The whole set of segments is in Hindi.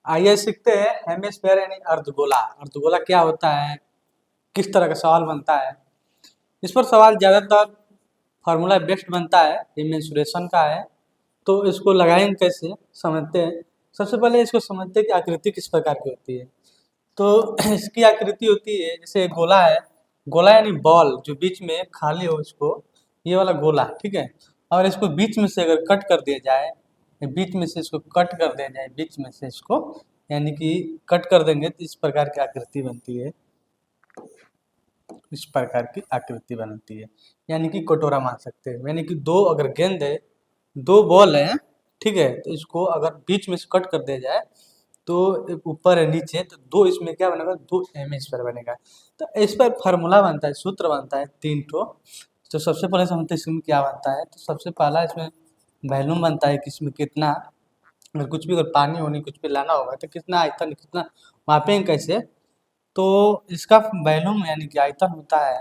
आइए सीखते हैं हेमिस्फेयर यानी अर्धगोला। अर्धगोला क्या होता है, किस तरह का सवाल बनता है। इस पर सवाल ज़्यादातर फार्मूला बेस्ड बनता है, ये मेंसुरेशन का है। तो इसको लगाएंगे कैसे, समझते हैं। सबसे पहले इसको समझते हैं कि आकृति किस प्रकार की होती है। तो इसकी आकृति होती है जैसे गोला है। गोला यानी बॉल जो बीच में खाली हो, इसको ये वाला गोला, ठीक है। और इसको बीच में से अगर कट कर दिया जाए, बीच में से इसको कट कर दिया जाए, बीच में से इसको यानी कि कट कर देंगे तो इस प्रकार की आकृति बनती है। इस प्रकार की आकृति बनती है, यानी कि कटोरा मान सकते हैं। यानी कि दो अगर गेंद है, दो बॉल है, ठीक है, तो इसको अगर बीच में से कट कर दिया जाए तो ऊपर है नीचे, तो दो इसमें क्या बनेगा, दो हेमिस्फीयर बनेगा। तो इस पर फार्मूला बनता है, सूत्र बनता है तीन ठो। तो सबसे पहले समझते हैं इसमें क्या बनता है। तो सबसे पहला इसमें वॉल्यूम बनता है कि इसमें कितना, अगर कुछ भी, अगर पानी होनी कुछ भी लाना होगा तो कितना आयतन, कितना मापेंगे कैसे। तो इसका वॉल्यूम यानी कि आयतन होता है,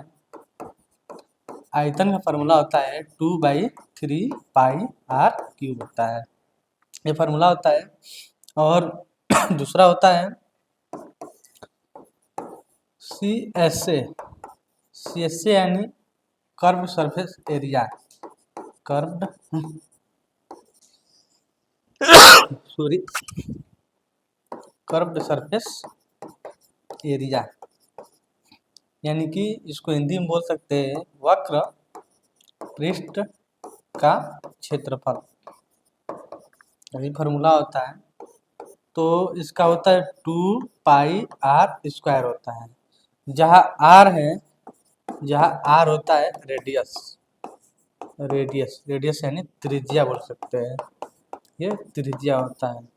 आयतन का फार्मूला होता है 2/3 पाई r³ होता है, ये फार्मूला होता है। और दूसरा होता है CSA। CSA यानी curve surface area, curved sorry curved surface area, यानी कि इसको हिंदी में बोल सकते हैं वक्र पृष्ठ का क्षेत्रफल, यही फार्मूला होता है। तो इसका होता है 2πr² होता है। जहाँ r है, जहाँ r होता है रेडियस, रेडियस यानी त्रिज्या बोल सकते हैं, ये त्रिज्या होता है।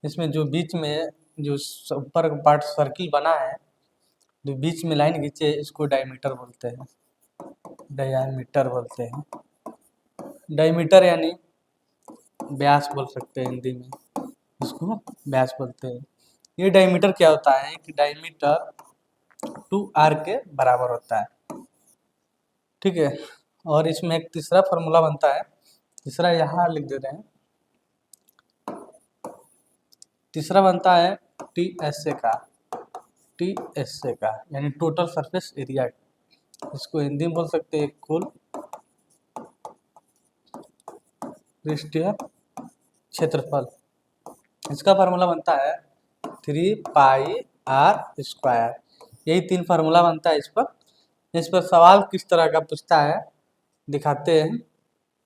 इसमें जो बीच में जो ऊपर पार्ट सर्किल बना है, जो बीच में लाइन खींचे, इसको डायमीटर बोलते हैं, डायमीटर बोलते हैं। डायमीटर यानी व्यास बोल सकते हैं हिंदी में, इसको व्यास बोलते हैं। ये डायमीटर क्या होता है कि डायमीटर 2r के बराबर होता है, ठीक है। और इसमें एक तीसरा फार्मूला बनता है, तीसरा यहाँ लिख देते हैं। तीसरा बनता है TSA का, TSA का यानी टोटल सरफेस एरिया, इसको हिंदी में बोल सकते हैं कुल पृष्ठीय क्षेत्रफल। इसका फार्मूला बनता है 3πr²। यही तीन फार्मूला बनता है इस पर। इस पर सवाल किस तरह का पूछता है दिखाते हैं।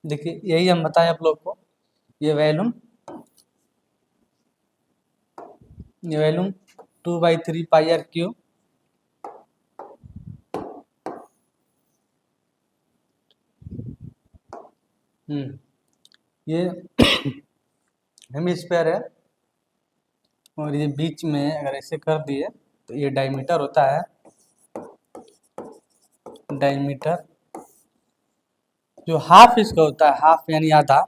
देखिए यही हम बताएं आप लोग को, ये वॉल्यूम 2/3πr³। ये हेमिस्फीयर है, और ये बीच में अगर ऐसे कर दिए तो ये डायमीटर होता है। डायमीटर जो हाफ इसका होता है, हाफ यानी आधा,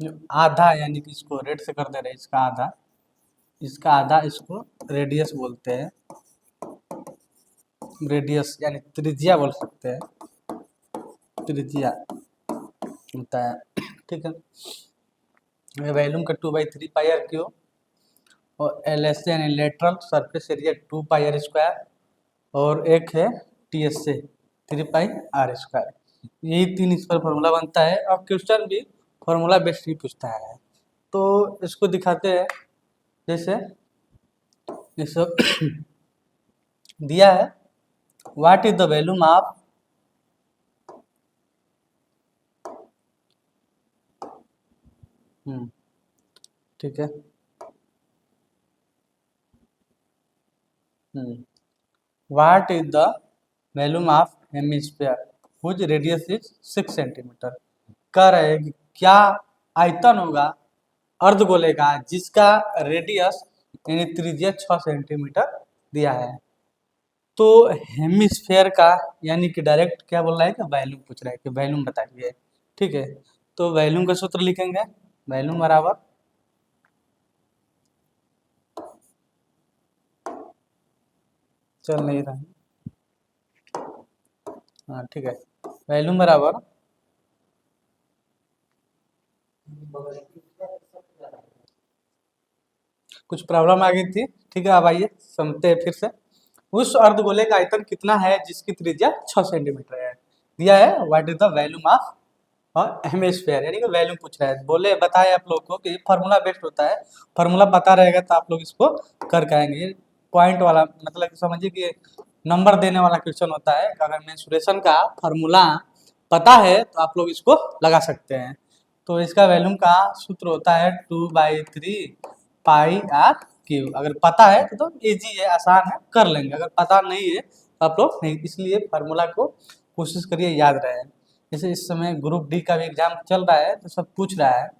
जो आधा यानी कि इसको रेड से कर दे रहे हैं, इसका आधा, इसका आधा, इसको रेडियस बोलते हैं। रेडियस यानी त्रिज्या बोल सकते हैं, त्रिज्या होता है, ठीक है। वॉल्यूम का 2/3πr³ और LSA यानी लेटरल सरफेस एरिया 2πr², और एक है TSA 3πr²। यही तीन इस पर फॉर्मूला बनता है, और क्वेश्चन भी फॉर्मूला बेस्ड ही पूछता है। तो इसको दिखाते हैं, जैसे इसको दिया है what is the volume of ठीक है, what is the volume of hemisphere whose radius is 6 centimetre. कह रहे हैं कि क्या आयतन होगा अर्धगोले का जिसका रेडियस यानी त्रिज्या 6 सेंटीमीटर दिया है। तो हेमिस्फेयर का यानी कि डायरेक्ट क्या बोल रहा है कि वॉल्यूम पूछ रहा है कि वॉल्यूम बताइए, ठीक है। तो वॉल्यूम का सूत्र लिखेंगे, वॉल्यूम बराबर चल नहीं रहा है, हाँ ठीक है, वॉल्यूम बराबर कुछ प्रॉब्लम आ गई थी। ठीक है, अब आइए समझते हैं फिर से। उस अर्धगोले का आयतन कितना है जिसकी त्रिज्या 6 सेंटीमीटर है। दिया है what is the volume of और हेमिस्फीयर, यानी कि वैल्यूम पूछ रहा है। बोले बताए आप लोग को कि फार्मूला बेस्ड होता है, फार्मूला पता रहेगा तो आप लोग इसको कर पाएंगे। पॉइंट वाला मतलब समझिए कि नंबर देने वाला क्वेश्चन होता है। अगर मेंसुरेशन का फार्मूला पता है तो आप लोग इसको लगा सकते हैं। तो इसका वैल्यूम का सूत्र होता है 2/3 पाई आर क्यूब। अगर पता है तो इजी है, आसान है, कर लेंगे। अगर पता नहीं है तो आप लोग नहीं, इसलिए फार्मूला को कोशिश करिए याद रहे। जैसे इस समय ग्रुप डी का भी एग्जाम चल रहा है तो सब पूछ रहा है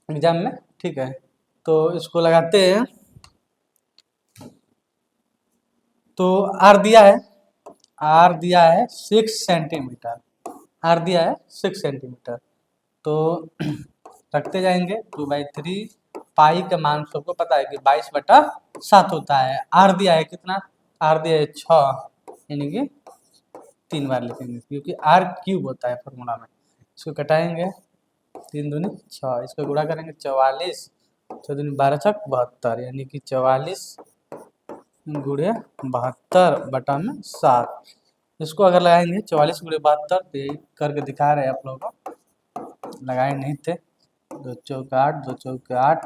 एग्जाम में। ठीक है, तो इसको लगाते हैं। तो आर दिया है, आर दिया है 6 सेंटीमीटर, आर दिया है 6 सेंटीमीटर। तो रखते जाएंगे 2/3 पाई का मान सबको पता है कि 22/7 होता है। आर दिया है कितना, आर दिया है 6, यानी कि 3 बार लिखेंगे क्योंकि आर क्यूब होता है फॉर्मूला में। इसको कटाएंगे, 3 दूनी 6, इसको गुणा करेंगे 44, 6 दूनी 12 छक 72, यानी कि 44 गुणे 72/7। इसको अगर लगाएंगे 44 गुणे 72, तो यही करके दिखा रहे हैं आप लोगों को, लगाए नहीं थे। 2 चौक 8, 2 चौक 8,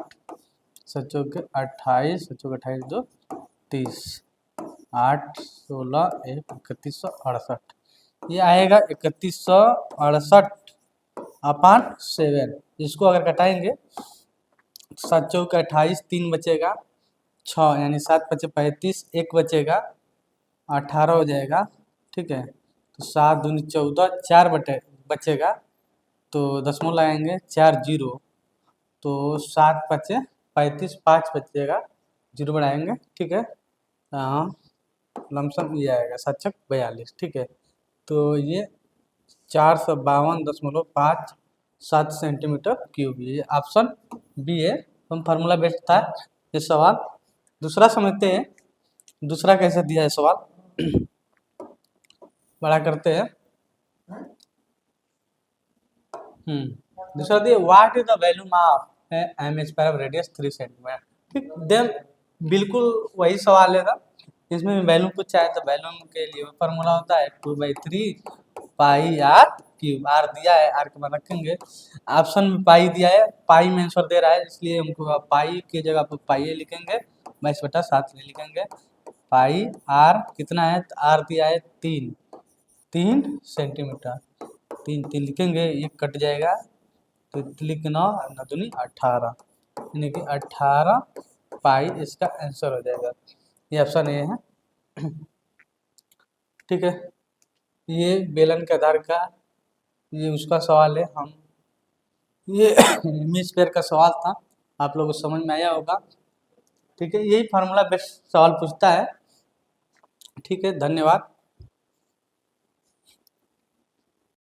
7 चौक 28, 7 चौक 28, 2 30, 8 16 1 3168। ये आएगा 3168/7। इसको अगर कटाएंगे 7 चौक 28, 3 बचेगा, 6 यानी 7 पचे 35, 1 बचेगा, 18 हो जाएगा। ठीक है, तो 7 दूनी 14, 4 बचेगा, तो दशमलव लगाएंगे 4 जीरो, तो 7 पचे 35, 5 बचेगा, जीरो बढ़ाएंगे। ठीक है, हाँ लमसम ये आएगा 7 छक 42। ठीक है, तो ये 452.57 सेंटीमीटर क्यूब, ये ऑप्शन बी है। तो फार्मूला बेस्ड था ये सवाल। दूसरा समझते हैं, दूसरा कैसे दिया है सवाल। बड़ा करते हैं। दूसरा दिए what is the volume of m square of radius 3 centimetre. ठीक, देन बिल्कुल वही सवाल है था, इसमें भी वैल्यूम पूछा है। तो वैल्यूम के लिए फॉर्मूला होता है 2/3 पाई आर क्यूब। आर दिया है, आर के बाद रखेंगे। ऑप्शन में पाई दिया है, पाई में आंसर दे रहा है, इसलिए हमको पाई की जगह पर पाई लिखेंगे, 22/7 लिखेंगे। पाई आर कितना है, तो आर दिया है 3 सेंटीमीटर, 3 लिखेंगे, ये कट जाएगा, तो 9 9 दूनी 18, यानी कि 18 पाई इसका आंसर हो जाएगा। ये ऑप्शन ए है। ठीक है, ये बेलन के आधार का ये उसका सवाल है। हम ये हेमिस्फीयर का सवाल था, आप लोगों को समझ में आया होगा। ठीक है, यही फार्मूला बेस्ड सवाल पूछता है। ठीक है, धन्यवाद।